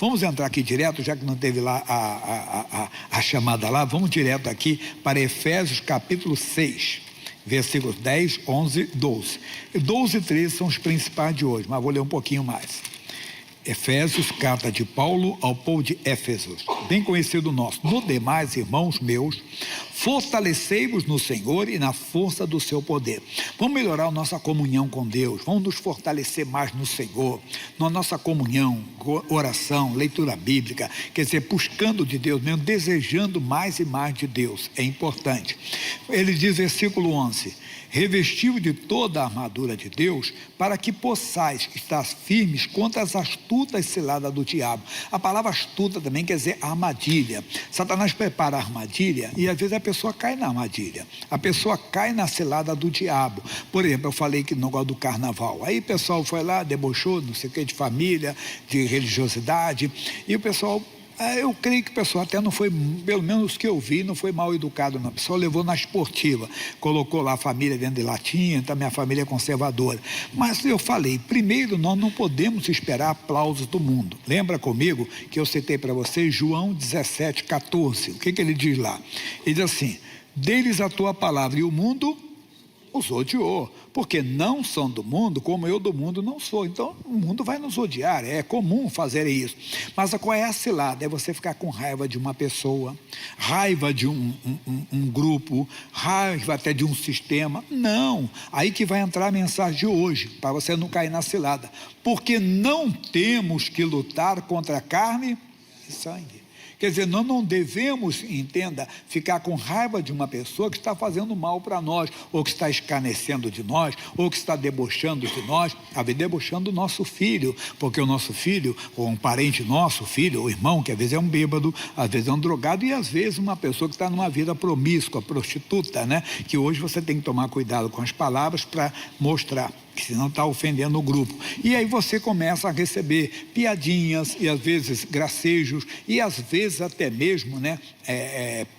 Vamos entrar aqui direto, já que não teve lá a chamada lá, vamos direto aqui para Efésios capítulo 6, versículos 10, 11, 12. 12 e 13 são os principais de hoje, mas vou ler um pouquinho mais. Efésios, carta de Paulo ao povo de Éfesos, bem conhecido nosso. No demais, irmãos meus, fortalecei-vos no Senhor e na força do seu poder. Vamos melhorar a nossa comunhão com Deus, vamos nos fortalecer mais no Senhor, na nossa comunhão, oração, leitura bíblica, quer dizer, buscando de Deus mesmo, desejando mais e mais de Deus, é importante. Ele diz, versículo 11, revestiu de toda a armadura de Deus, para que possais estar firmes contra as astutas ciladas do diabo. A palavra astuta também quer dizer armadilha. Satanás prepara a armadilha e às vezes a pessoa cai na armadilha, a pessoa cai na cilada do diabo. Por exemplo, eu falei que no negócio do carnaval, aí o pessoal foi lá, debochou, não sei o que, de família, de religiosidade, e o pessoal... eu creio que o pessoal até não foi, pelo menos que eu vi, não foi mal educado não. O pessoal levou na esportiva, colocou lá a família dentro de latinha, então minha família é conservadora. Mas eu falei, primeiro nós não podemos esperar aplausos do mundo. Lembra comigo que eu citei para vocês João 17, 14, o que ele diz lá? Ele diz assim, deles a tua palavra e o mundo os odiou, porque não são do mundo, como eu do mundo não sou. Então o mundo vai nos odiar, é comum fazer isso. Mas qual é a cilada? É você ficar com raiva de uma pessoa, raiva de um grupo, raiva até de um sistema. Não, aí que vai entrar a mensagem de hoje, para você não cair na cilada. Porque não temos que lutar contra carne e sangue. Quer dizer, nós não devemos, entenda, ficar com raiva de uma pessoa que está fazendo mal para nós, ou que está escarnecendo de nós, ou que está debochando de nós, debochando do nosso filho, porque o nosso filho, ou um parente nosso, filho, ou irmão, que às vezes é um bêbado, às vezes é um drogado, e às vezes uma pessoa que está numa vida promíscua, prostituta, né? Que hoje você tem que tomar cuidado com as palavras para mostrar, que senão está ofendendo o grupo. E aí você começa a receber piadinhas, e às vezes gracejos, e às vezes até mesmo, né,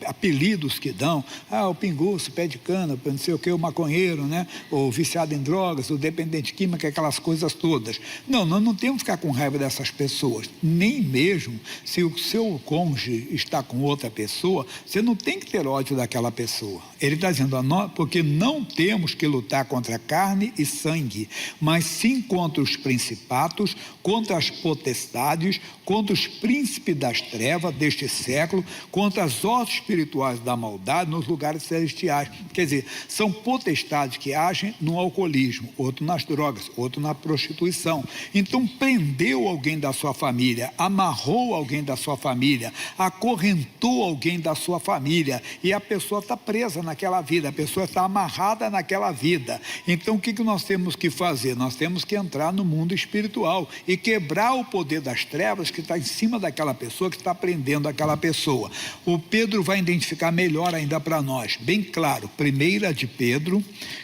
apelidos que dão, o pinguço, pé de cana, não sei o que, o maconheiro, né, o viciado em drogas, o dependente químico, aquelas coisas todas. Não, nós não temos que ficar com raiva dessas pessoas, nem mesmo se o seu cônjuge está com outra pessoa, você não tem que ter ódio daquela pessoa. Ele está dizendo a nós, porque não temos que lutar contra carne e sangue, mas sim contra os principados, contra as potestades, contra os príncipes das trevas deste século, contra as hostes espirituais da maldade nos lugares celestiais. Quer dizer, são potestades que agem no alcoolismo, outro nas drogas, outro na prostituição. Então prendeu alguém da sua família, amarrou alguém da sua família, acorrentou alguém da sua família, e a pessoa está presa naquela vida, a pessoa está amarrada naquela vida. Então o que nós temos que fazer? Nós temos que entrar no mundo espiritual e quebrar o poder das trevas que está em cima daquela pessoa, que está prendendo aquela pessoa. O Pedro vai identificar melhor ainda para nós, bem claro, 1 de Pedro,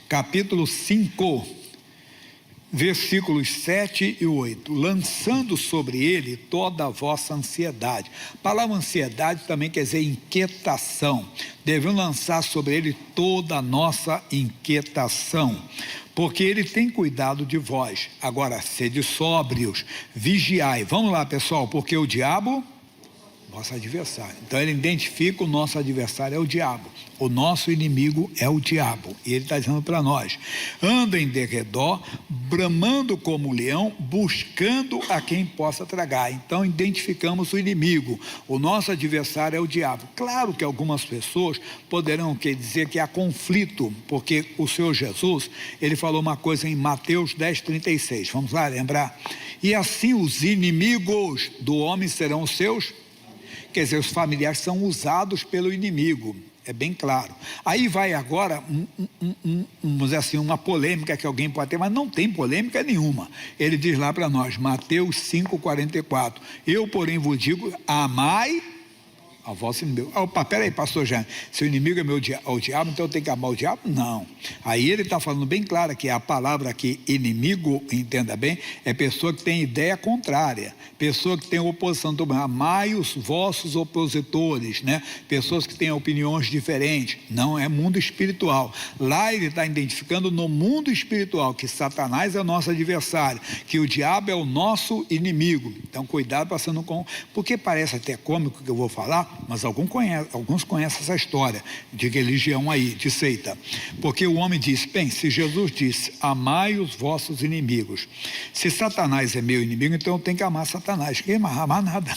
capítulo 5, versículos 7 e 8, lançando sobre ele toda a vossa ansiedade. A palavra ansiedade também quer dizer inquietação. Devemos lançar sobre ele toda a nossa inquietação, porque ele tem cuidado de vós. Agora, sede sóbrios, vigiai. Vamos lá, pessoal, porque o diabo, nosso adversário. Então ele identifica o nosso adversário é o diabo. O nosso inimigo é o diabo. E ele está dizendo para nós, andem de redor, bramando como leão, buscando a quem possa tragar. Então identificamos o inimigo. O nosso adversário é o diabo. Claro que algumas pessoas poderão dizer que há conflito, porque o Senhor Jesus, ele falou uma coisa em Mateus 10:36. Vamos lá lembrar? E assim os inimigos do homem serão os seus. Quer dizer, os familiares são usados pelo inimigo, é bem claro. Aí vai agora, vamos dizer assim, uma polêmica que alguém pode ter, mas não tem polêmica nenhuma. Ele diz lá para nós, Mateus 5:44, eu porém vos digo, amai ao vosso inimigo. Opa, peraí, pastor Jaime, seu inimigo é o diabo, então eu tenho que amar o diabo? Não. Aí ele está falando bem claro que a palavra aqui, inimigo, entenda bem, é pessoa que tem ideia contrária, pessoa que tem oposição. Amai os vossos opositores, né? Pessoas que têm opiniões diferentes. Não é mundo espiritual. Lá ele está identificando no mundo espiritual que Satanás é o nosso adversário, que o diabo é o nosso inimigo. Então cuidado passando com... Porque parece até cômico que eu vou falar, mas alguns conhecem essa história de religião aí, de seita. Porque o homem diz, bem, se Jesus disse, amai os vossos inimigos. Se Satanás é meu inimigo, então eu tenho que amar Satanás. Quem amar nada.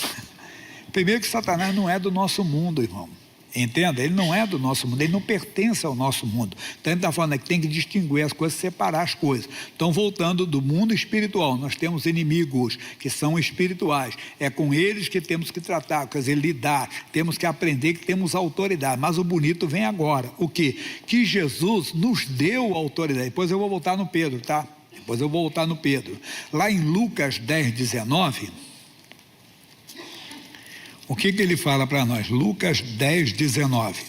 Primeiro que Satanás não é do nosso mundo, irmão. Entenda? Ele não é do nosso mundo, ele não pertence ao nosso mundo. Então ele está falando que tem que distinguir as coisas, separar as coisas. Então, voltando do mundo espiritual, nós temos inimigos que são espirituais. É com eles que temos que tratar, quer dizer, lidar. Temos que aprender que temos autoridade. Mas o bonito vem agora. O quê? Que Jesus nos deu autoridade. Depois eu vou voltar no Pedro, tá? Depois eu vou voltar no Pedro. Lá em Lucas 10, 19... O que ele fala para nós? Lucas 10, 19.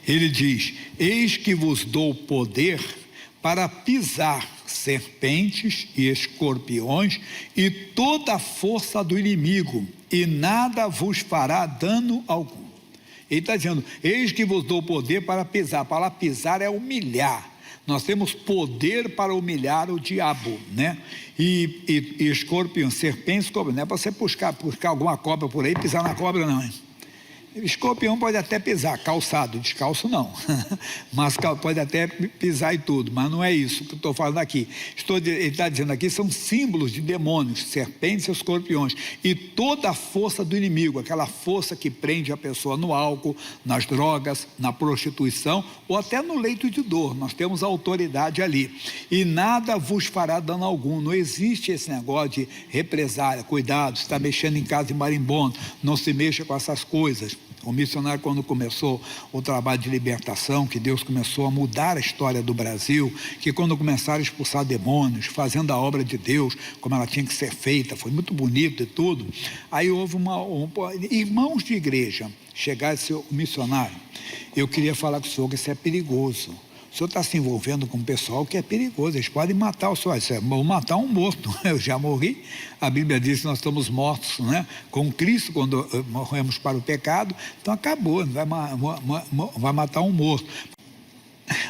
Ele diz, eis que vos dou poder para pisar serpentes e escorpiões e toda a força do inimigo, e nada vos fará dano algum. Ele está dizendo, eis que vos dou poder para pisar. A palavra pisar é humilhar. Nós temos poder para humilhar o diabo, né? E escorpião, serpente, escorpião. Não é para você buscar alguma cobra por aí e pisar na cobra, não, hein? Escorpião pode até pisar, calçado, descalço não, mas pode até pisar e tudo, mas não é isso que eu estou falando aqui. Ele está dizendo aqui, são símbolos de demônios, serpentes e escorpiões, e toda a força do inimigo, aquela força que prende a pessoa no álcool, nas drogas, na prostituição, ou até no leito de dor. Nós temos autoridade ali, e nada vos fará dano algum. Não existe esse negócio de represália. Cuidado, você está mexendo em casa de marimbondo, não se mexa com essas coisas. O missionário, quando começou o trabalho de libertação, que Deus começou a mudar a história do Brasil, que quando começaram a expulsar demônios, fazendo a obra de Deus como ela tinha que ser feita, foi muito bonito e tudo. Aí houve irmãos de igreja chegaram e disseram, missionário, eu queria falar com o senhor que isso é perigoso. O senhor está se envolvendo com um pessoal que é perigoso, eles podem matar o senhor. Vão matar um morto, eu já morri. A Bíblia diz que nós estamos mortos, né? Com Cristo quando morremos para o pecado, então acabou, vai matar um morto.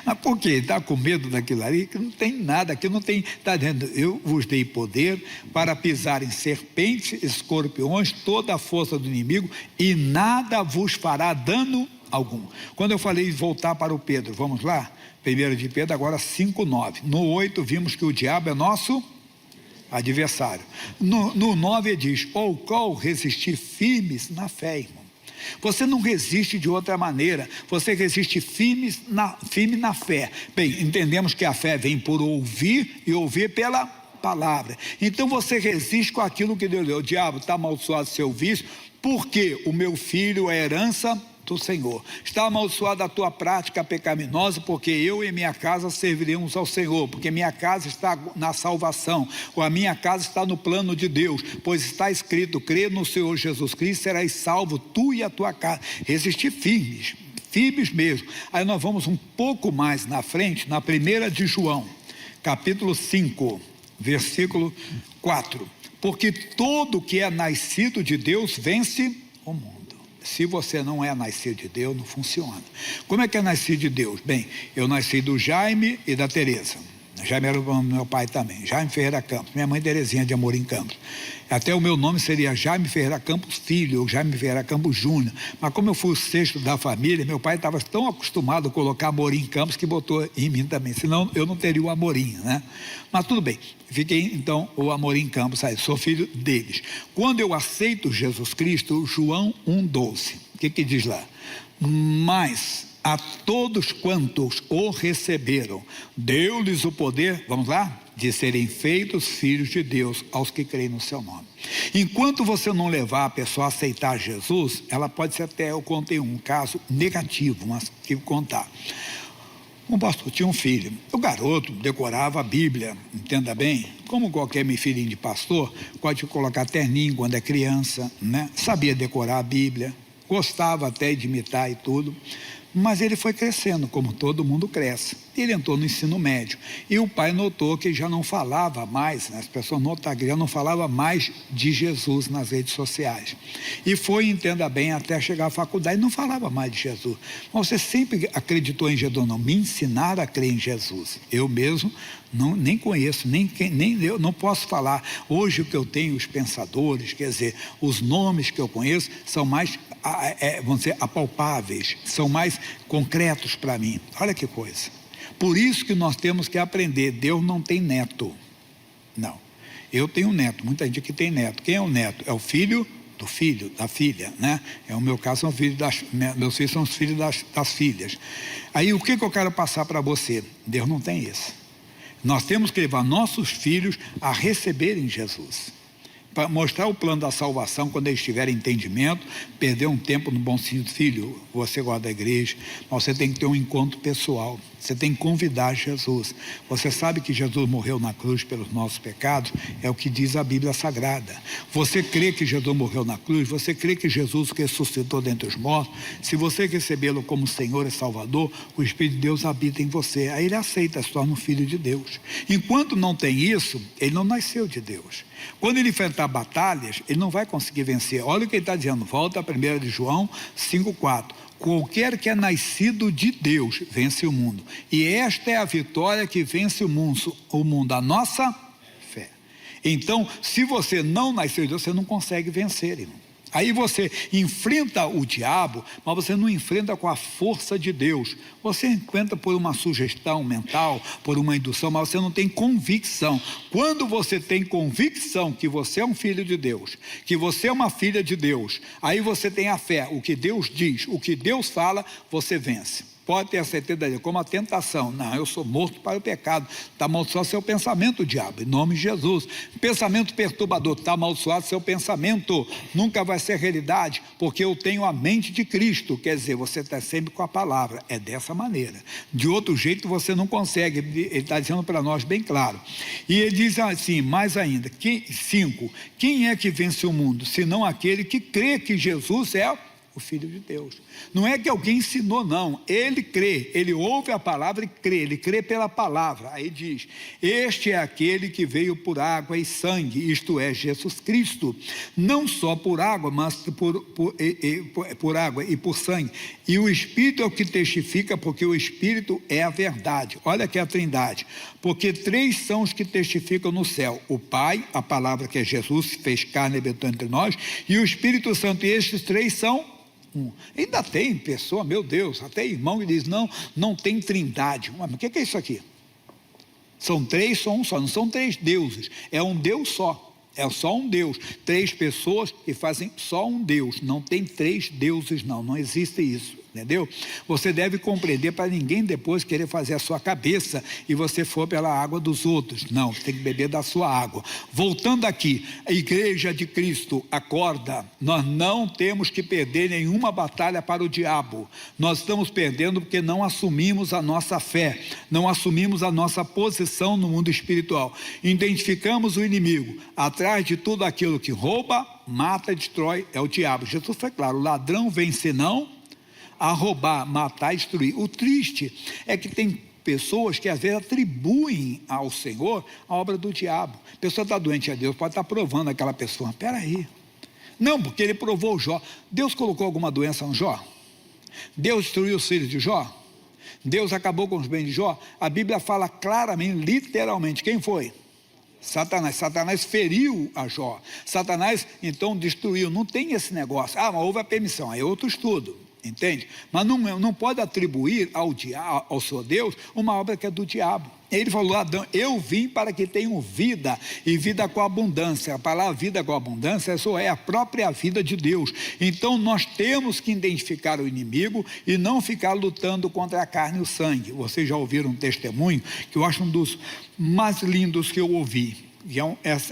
Mas por quê? Está com medo daquilo ali? Que não tem nada, aqui não tem, está dizendo, eu vos dei poder para pisar em serpentes, escorpiões, toda a força do inimigo, e nada vos fará dano algum. Quando eu falei voltar para o Pedro, vamos lá? 1 de Pedro, agora 5:9. No 8 vimos que o diabo é nosso adversário. No 9 ele diz, ou qual resistir firmes na fé, irmão. Você não resiste de outra maneira, você resiste firme na fé. Bem, entendemos que a fé vem por ouvir e ouvir pela palavra. Então você resiste com aquilo que Deus deu. O diabo está amaldiçoado seu vício, porque o meu filho é herança do Senhor. Está amaldiçoada a tua prática pecaminosa, porque eu e minha casa serviremos ao Senhor, porque minha casa está na salvação, ou a minha casa está no plano de Deus, pois está escrito, crê no Senhor Jesus Cristo, serás salvo, tu e a tua casa. Resistir firmes mesmo. Aí nós vamos um pouco mais na frente, na 1 de João, capítulo 5, versículo 4. Porque todo que é nascido de Deus vence o mundo. Se você não é nascido de Deus, não funciona. Como é que é nascido de Deus? Bem, eu nasci do Jaime e da Tereza. Jaime era o meu pai também, Jaime Ferreira Campos, minha mãe Terezinha de Amorim Campos. Até o meu nome seria Jaime Ferreira Campos Filho, ou Jaime Ferreira Campos Júnior. Mas como eu fui o sexto da família, meu pai estava tão acostumado a colocar Amorim Campos que botou em mim também, senão eu não teria o Amorim, né? Mas tudo bem, fiquei então o Amorim Campos aí, sou filho deles. Quando eu aceito Jesus Cristo, João 1,12, o que diz lá? Mas a todos quantos o receberam, deu-lhes o poder, vamos lá? De serem feitos filhos de Deus aos que creem no seu nome. Enquanto você não levar a pessoa a aceitar Jesus, ela pode ser até, eu contei um caso negativo, mas tive que contar. Um pastor tinha um filho, o garoto decorava a Bíblia, entenda bem, como qualquer filhinho de pastor, pode colocar terninho quando é criança, né? Sabia decorar a Bíblia, gostava até de imitar e tudo, mas ele foi crescendo, como todo mundo cresce. Ele entrou no ensino médio, e o pai notou que já não falava mais, né? As pessoas notaram que já não falava mais de Jesus nas redes sociais. E foi, entenda bem, até chegar à faculdade, não falava mais de Jesus. Mas você sempre acreditou em Jesus? Não, me ensinaram a crer em Jesus. Eu mesmo nem conheço, nem eu não posso falar. Hoje o que eu tenho, os pensadores, quer dizer, os nomes que eu conheço são mais, vamos dizer, apalpáveis, são mais concretos para mim. Olha que coisa. Por isso que nós temos que aprender. Deus não tem neto. Não. Eu tenho neto, muita gente aqui tem neto. Quem é o neto? É o filho do filho, da filha, né? É o meu caso, são filhos meus filhos são os filhos das filhas. Aí o que eu quero passar para você? Deus não tem isso. Nós temos que levar nossos filhos a receberem Jesus, para mostrar o plano da salvação quando eles tiverem entendimento, perder um tempo no bom sentido. Filho, você gosta da igreja, mas você tem que ter um encontro pessoal, você tem que convidar Jesus. Você sabe que Jesus morreu na cruz pelos nossos pecados? É o que diz a Bíblia Sagrada. Você crê que Jesus morreu na cruz? Você crê que Jesus ressuscitou dentre os mortos? Se você recebê-lo como Senhor e Salvador, o Espírito de Deus habita em você. Aí ele aceita, se torna um filho de Deus. Enquanto não tem isso, ele não nasceu de Deus. Quando ele enfrentar batalhas, ele não vai conseguir vencer. Olha o que ele está dizendo, volta a 1 de João 5,4. Qualquer que é nascido de Deus vence o mundo, e esta é a vitória que vence o mundo, a nossa fé. Então, se você não nasceu de Deus, você não consegue vencer, irmão. Aí você enfrenta o diabo, mas você não enfrenta com a força de Deus. Você enfrenta por uma sugestão mental, por uma indução, mas você não tem convicção. Quando você tem convicção que você é um filho de Deus, que você é uma filha de Deus, aí você tem a fé, o que Deus diz, o que Deus fala, você vence. Pode ter a certeza dele, como a tentação. Não, eu sou morto para o pecado. Está amaldiçoado seu pensamento, diabo, em nome de Jesus. Pensamento perturbador, está amaldiçoado seu pensamento. Nunca vai ser realidade, porque eu tenho a mente de Cristo. Quer dizer, você está sempre com a palavra. É dessa maneira. De outro jeito você não consegue. Ele está dizendo para nós bem claro. E ele diz assim, mais ainda, 5. Quem é que vence o mundo, senão aquele que crê que Jesus é o Filho de Deus? Não é que alguém ensinou, não. Ele crê, ele ouve a palavra e crê, ele crê pela palavra. Aí diz, este é aquele que veio por água e sangue, isto é, Jesus Cristo. Não só por água, mas por água e por sangue. E o Espírito é o que testifica, porque o Espírito é a verdade. Olha aqui a trindade. Porque 3 são os que testificam no céu. O Pai, a palavra que é Jesus, fez carne e habitou entre nós, e o Espírito Santo. E estes 3 são ainda tem pessoa, meu Deus, até irmão que diz, não tem trindade. Mas o que é isso aqui? São 3, só um só, não são 3 deuses, é um Deus só, é só um Deus, 3 pessoas que fazem só um Deus, não tem 3 deuses não existe isso. Entendeu? Você deve compreender para ninguém depois querer fazer a sua cabeça e você for pela água dos outros. Não, você tem que beber da sua água. Voltando aqui, a igreja de Cristo, acorda. Nós não temos que perder nenhuma batalha para o diabo. Nós estamos perdendo porque não assumimos a nossa fé, não assumimos a nossa posição no mundo espiritual. Identificamos o inimigo. Atrás de tudo aquilo que rouba, mata, destrói, é o diabo. Jesus foi claro, o ladrão vem senão a roubar, matar e destruir. O triste é que tem pessoas que às vezes atribuem ao Senhor a obra do diabo. A pessoa está doente a Deus, pode estar provando aquela pessoa. Espera aí. Não, porque ele provou o Jó. Deus colocou alguma doença no Jó? Deus destruiu os filhos de Jó? Deus acabou com os bens de Jó? A Bíblia fala claramente, literalmente, quem foi? Satanás. Satanás feriu a Jó. Satanás então destruiu. Não tem esse negócio. Mas houve a permissão, aí é outro estudo. Entende? Mas não pode atribuir ao seu Deus uma obra que é do diabo. Ele falou, Adão, eu vim para que tenham vida e vida com abundância. A palavra vida com abundância, isso é a própria vida de Deus. Então nós temos que identificar o inimigo e não ficar lutando contra a carne e o sangue. Vocês já ouviram um testemunho que eu acho um dos mais lindos que eu ouvi. E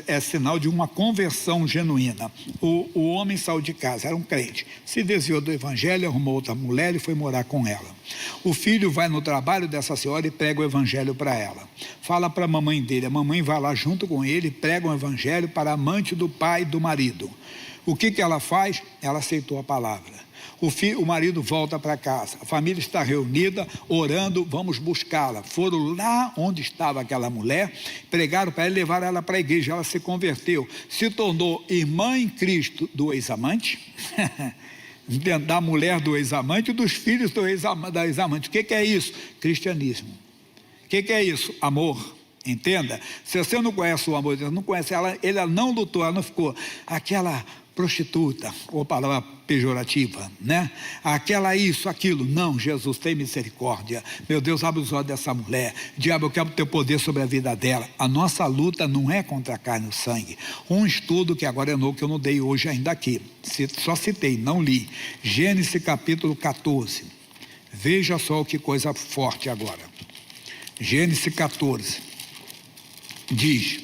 é sinal de uma conversão genuína. O homem saiu de casa, era um crente, se desviou do evangelho, arrumou outra mulher e foi morar com ela. O filho vai no trabalho dessa senhora e prega o evangelho para ela. Fala para a mamãe dele, a mamãe vai lá junto com ele e prega o evangelho para a amante do pai do marido. O que ela faz? Ela aceitou a palavra. O marido volta para casa, a família está reunida, orando, vamos buscá-la. Foram lá onde estava aquela mulher, pregaram para ela, levaram ela para a igreja, ela se converteu, se tornou irmã em Cristo do ex-amante, da mulher do ex-amante e dos filhos da ex-amante. O que é isso? Cristianismo. O que é isso? Amor. Entenda, se você não conhece o amor de Deus, não conhece ela, ela não lutou, ela não ficou aquela prostituta, ou palavra pejorativa, né? Aquela isso, aquilo. Não, Jesus tem misericórdia. Meu Deus, abre os olhos dessa mulher. Diabo, eu quero ter poder sobre a vida dela. A nossa luta não é contra a carne e o sangue. Um estudo que agora é novo, que eu não dei hoje ainda aqui, só citei, não li. Gênesis capítulo 14. Veja só que coisa forte agora. Gênesis 14. Diz,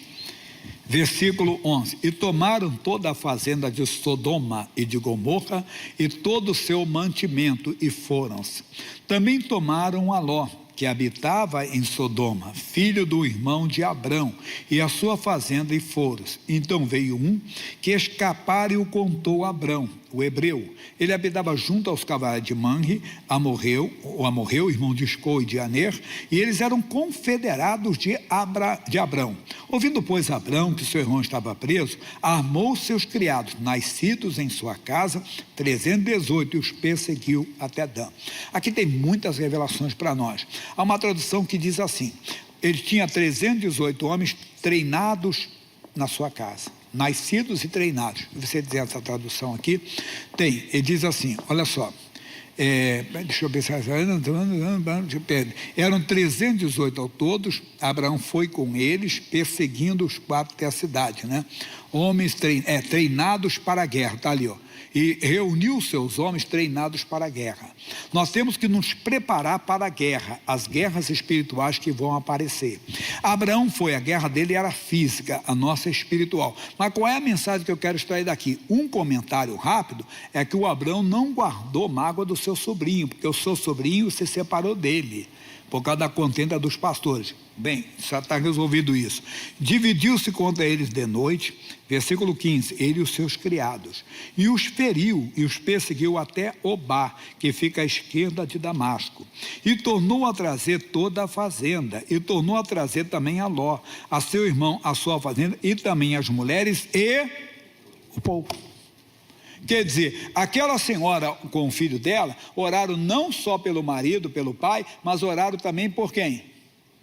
versículo 11: e tomaram toda a fazenda de Sodoma e de Gomorra e todo o seu mantimento e foram-se. Também tomaram a Ló, que habitava em Sodoma, filho do irmão de Abrão, e a sua fazenda e foros. Então veio um que escapara e o contou a Abrão, o hebreu. Ele habitava junto aos cavalos de Manre, Amorreu, irmão de Escol e de Aner, e eles eram confederados de Abrão. Ouvindo, pois, Abrão que seu irmão estava preso, armou seus criados, nascidos em sua casa, 318, e os perseguiu até Dan. Aqui tem muitas revelações para nós. Há uma tradução que diz assim: ele tinha 318 homens treinados na sua casa, nascidos e treinados. Você dizer essa tradução aqui, tem, ele diz assim, olha só, deixa eu pensar, eram 318 ao todos. Abraão foi com eles, perseguindo os 4 até a cidade, né? Homens treinados para a guerra, está ali, ó. E reuniu seus homens treinados para a guerra. Nós temos que nos preparar para a guerra, as guerras espirituais que vão aparecer. Abraão a guerra dele era física, a nossa é espiritual. Mas qual é a mensagem que eu quero extrair daqui? Um comentário rápido é que o Abraão não guardou mágoa do seu sobrinho, porque o seu sobrinho se separou dele por causa da contenda dos pastores. Bem, já está resolvido isso. Dividiu-se contra eles de noite, versículo 15, ele e os seus criados, e os feriu e os perseguiu até Obá, que fica à esquerda de Damasco, e tornou a trazer toda a fazenda, e tornou a trazer também a Ló, a seu irmão, a sua fazenda, e também as mulheres e o povo. Quer dizer, aquela senhora com o filho dela, oraram não só pelo marido, pelo pai, mas oraram também por quem?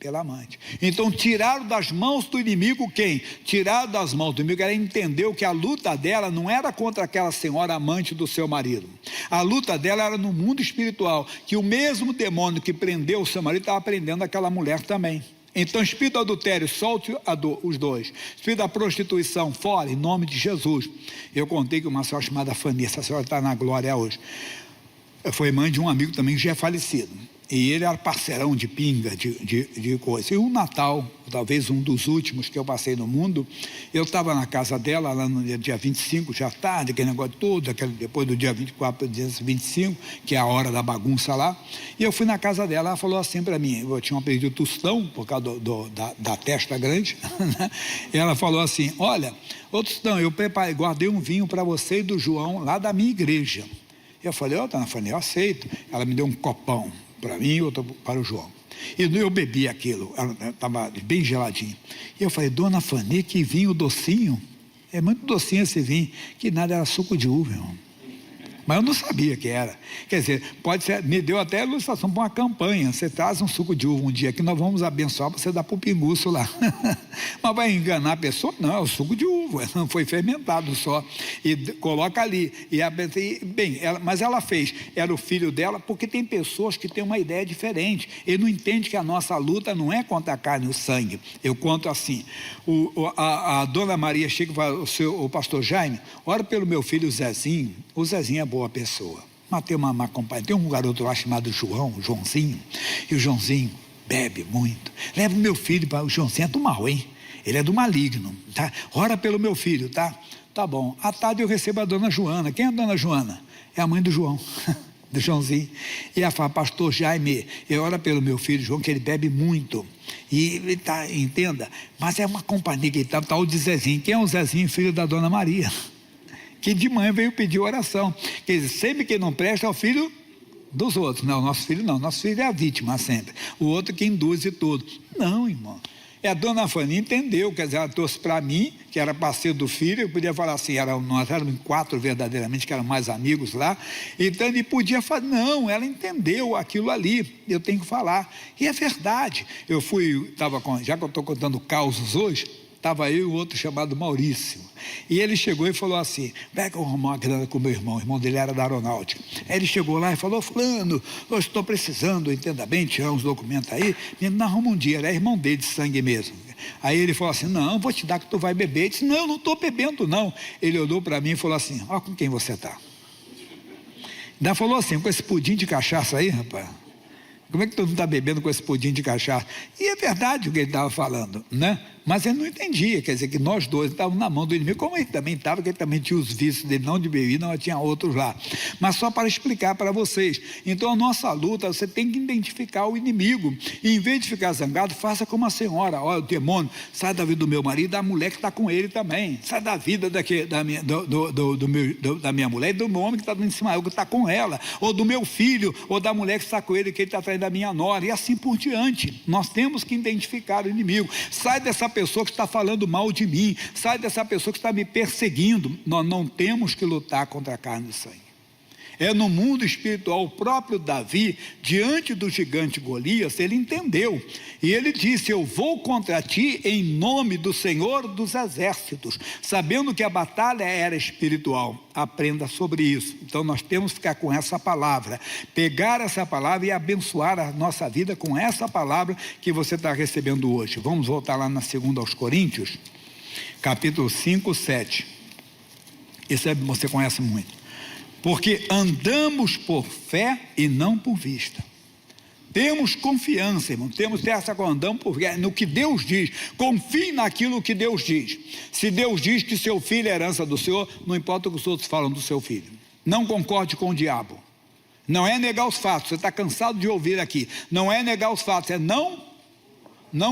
Pela amante. Então tiraram das mãos do inimigo quem? Tiraram das mãos do inimigo. Ela entendeu que a luta dela não era contra aquela senhora amante do seu marido. A luta dela era no mundo espiritual, que o mesmo demônio que prendeu o seu marido estava prendendo aquela mulher também. Então, espírito do adultério, solte os dois. Espírito da prostituição, fora, em nome de Jesus. Eu contei que uma senhora chamada Fanny, essa senhora está na glória hoje, foi mãe de um amigo também que já é falecido. E ele era parceirão de pinga, de coisa. E um Natal, talvez um dos últimos que eu passei no mundo, eu estava na casa dela, lá no dia 25, já tarde, aquele negócio todo, depois do dia 24 para o dia 25, que é a hora da bagunça lá. E eu fui na casa dela, ela falou assim para mim, eu tinha perdido o tostão, por causa da testa grande, e ela falou assim, olha, ô Tostão, eu guardei um vinho para você e do João, lá da minha igreja. Eu falei, ó, dona Fanny, eu aceito. Ela me deu um copão para mim e outro para o João. E eu bebi aquilo, estava bem geladinho. E eu falei, dona Fanny, que vinho docinho. É muito docinho esse vinho. Que nada, era suco de uva, irmão. Mas eu não sabia que era. Quer dizer, pode ser, me deu até ilustração para uma campanha. Você traz um suco de uva um dia que nós vamos abençoar, você dá para o pinguço lá. Mas vai enganar a pessoa? Não, é o suco de uva, não foi fermentado só. E coloca ali. Mas ela fez, era o filho dela, porque tem pessoas que têm uma ideia diferente. Ele não entende que a nossa luta não é contra a carne e o sangue. Eu conto assim, a dona Maria chega e fala, o pastor Jaime, ora pelo meu filho Zezinho. O Zezinho é boa pessoa, mas tem uma má companhia. Tem um garoto lá chamado Joãozinho, e o Joãozinho bebe muito. Leva o meu filho para o Joãozinho, é do mal, hein? Ele é do maligno, tá? Ora pelo meu filho, tá? Tá bom. À tarde eu recebo a dona Joana. Quem é a dona Joana? É a mãe do João, do Joãozinho. E ela fala, pastor Jaime, eu oro pelo meu filho João, que ele bebe muito. E ele tá, entenda, mas é uma companhia que ele tá o de Zezinho. Quem é o Zezinho, filho da dona Maria? que de manhã veio pedir oração. Quer dizer, sempre que não presta é o filho dos outros. Não, nosso filho não, nosso filho é a vítima sempre. O outro que induz e tudo. Não, irmão. E a dona Fanny entendeu, quer dizer, ela trouxe para mim, que era parceiro do filho, eu podia falar assim, nós éramos 4 verdadeiramente, que eram mais amigos lá, então ele podia falar, não, ela entendeu aquilo ali, eu tenho que falar. E é verdade. Já que eu estou contando causos hoje, estava eu e o outro chamado Maurício. E ele chegou e falou assim, vai que eu arrumar uma grana com o meu irmão. O irmão dele era da aeronáutica. Aí ele chegou lá e falou, fulano, eu estou precisando, entenda bem, tirar uns documentos aí, me arruma um dinheiro. É irmão dele de sangue mesmo. Aí ele falou assim, não, vou te dar que tu vai beber. Ele disse, não, eu não estou bebendo não. Ele olhou para mim e falou assim, ó com quem você está. Ainda falou assim, com esse pudim de cachaça aí, rapaz. Como é que todo mundo está bebendo com esse pudim de cachaça? E é verdade o que ele estava falando, né? Mas ele não entendia, quer dizer, que nós dois estávamos na mão do inimigo, como ele também estava, que ele também tinha os vícios dele, não de bebida, mas tinha outros lá. Mas só para explicar para vocês. Então a nossa luta, você tem que identificar o inimigo. E em vez de ficar zangado, faça como a senhora. Olha, o demônio, sai da vida do meu marido, da mulher que está com ele também. Sai da vida da minha mulher e do meu homem que está em cima, que está com ela. Ou do meu filho, ou da mulher que está com ele, que ele está atrás da minha nora. E assim por diante. Nós temos que identificar o inimigo. Sai dessa pessoa que está falando mal de mim, sai dessa pessoa que está me perseguindo. Nós não temos que lutar contra a carne e sangue. É no mundo espiritual. O próprio Davi, diante do gigante Golias, ele entendeu, e ele disse, eu vou contra ti em nome do Senhor dos Exércitos, sabendo que a batalha era espiritual. Aprenda sobre isso. Então nós temos que ficar com essa palavra, pegar essa palavra e abençoar a nossa vida com essa palavra que você está recebendo hoje. Vamos voltar lá na 2 aos Coríntios, capítulo 5, 7. Isso você conhece muito. Porque andamos por fé e não por vista. Temos confiança, irmão. Temos essa coisa, andamos por fé, no que Deus diz. Confie naquilo que Deus diz. Se Deus diz que seu filho é herança do Senhor, não importa o que os outros falam do seu filho. Não concorde com o diabo. Não é negar os fatos. Você está cansado de ouvir aqui. Não é negar os fatos, é não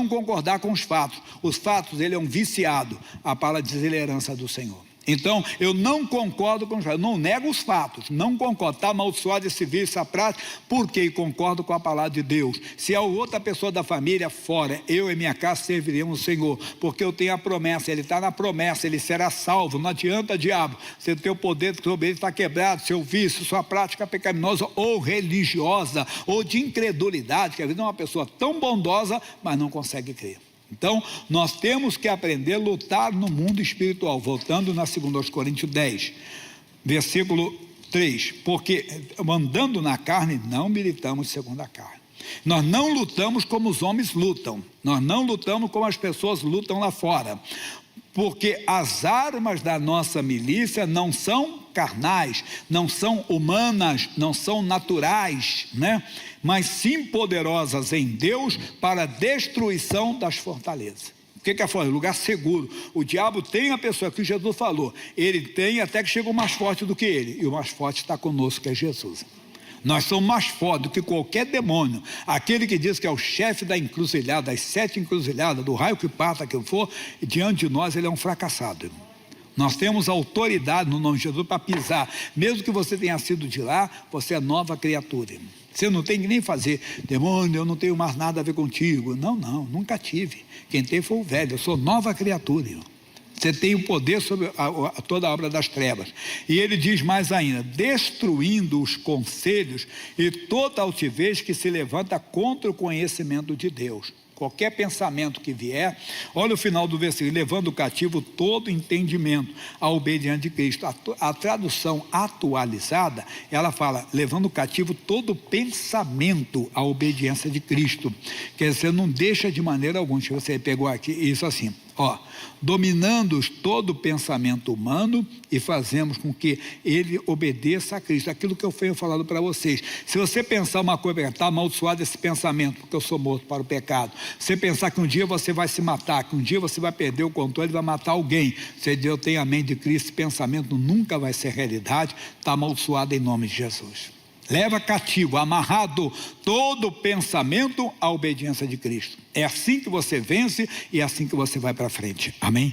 concordar com os fatos. Os fatos, ele é um viciado. A palavra diz, ele é herança do Senhor. Então, eu não concordo com os fatos, não nego os fatos, não concordo, está amaldiçoado esse vício, essa prática, porque concordo com a palavra de Deus. Se há outra pessoa da família, fora, eu e minha casa serviremos o Senhor, porque eu tenho a promessa, ele está na promessa, ele será salvo, não adianta diabo, se teu poder sobre ele está quebrado, seu vício, sua prática pecaminosa ou religiosa, ou de incredulidade, que às vezes é uma pessoa tão bondosa, mas não consegue crer. Então, nós temos que aprender a lutar no mundo espiritual. Voltando na 2 aos Coríntios 10, versículo 3. Porque andando na carne, não militamos segundo a carne. Nós não lutamos como os homens lutam. Nós não lutamos como as pessoas lutam lá fora. Porque as armas da nossa milícia não são carnais, não são humanas, não são naturais, né? Mas sim poderosas em Deus para a destruição das fortalezas. O que é fortaleza? Lugar seguro. O diabo tem a pessoa que Jesus falou, ele tem até que chega o mais forte do que ele, e o mais forte está conosco, que é Jesus. Nós somos mais fortes do que qualquer demônio. Aquele que diz que é o chefe da encruzilhada, das 7 encruzilhadas, do raio que parta, que for, diante de nós ele é um fracassado. Nós temos autoridade no nome de Jesus para pisar. Mesmo que você tenha sido de lá, você é nova criatura. Você não tem que nem fazer, demônio, eu não tenho mais nada a ver contigo. Não, nunca tive. Quem tem foi o velho, eu sou nova criatura, irmão. Você tem o poder sobre toda a obra das trevas. E ele diz mais ainda, destruindo os conselhos e toda altivez que se levanta contra o conhecimento de Deus. Qualquer pensamento que vier, olha o final do versículo, levando cativo todo entendimento à obediência de Cristo. A tradução atualizada, ela fala, levando cativo todo pensamento à obediência de Cristo. Quer dizer, não deixa de maneira alguma, se você pegou aqui, isso assim, dominando todo pensamento humano e fazemos com que ele obedeça a Cristo. Aquilo que eu venho falando para vocês. Se você pensar uma coisa, está amaldiçoado esse pensamento, porque eu sou morto para o pecado. Você pensar que um dia você vai se matar, que um dia você vai perder o controle e vai matar alguém. Você diz, eu tenho a mente de Cristo, esse pensamento nunca vai ser realidade, está amaldiçoado em nome de Jesus. Leva cativo, amarrado todo pensamento à obediência de Cristo. É assim que você vence e é assim que você vai para frente. Amém?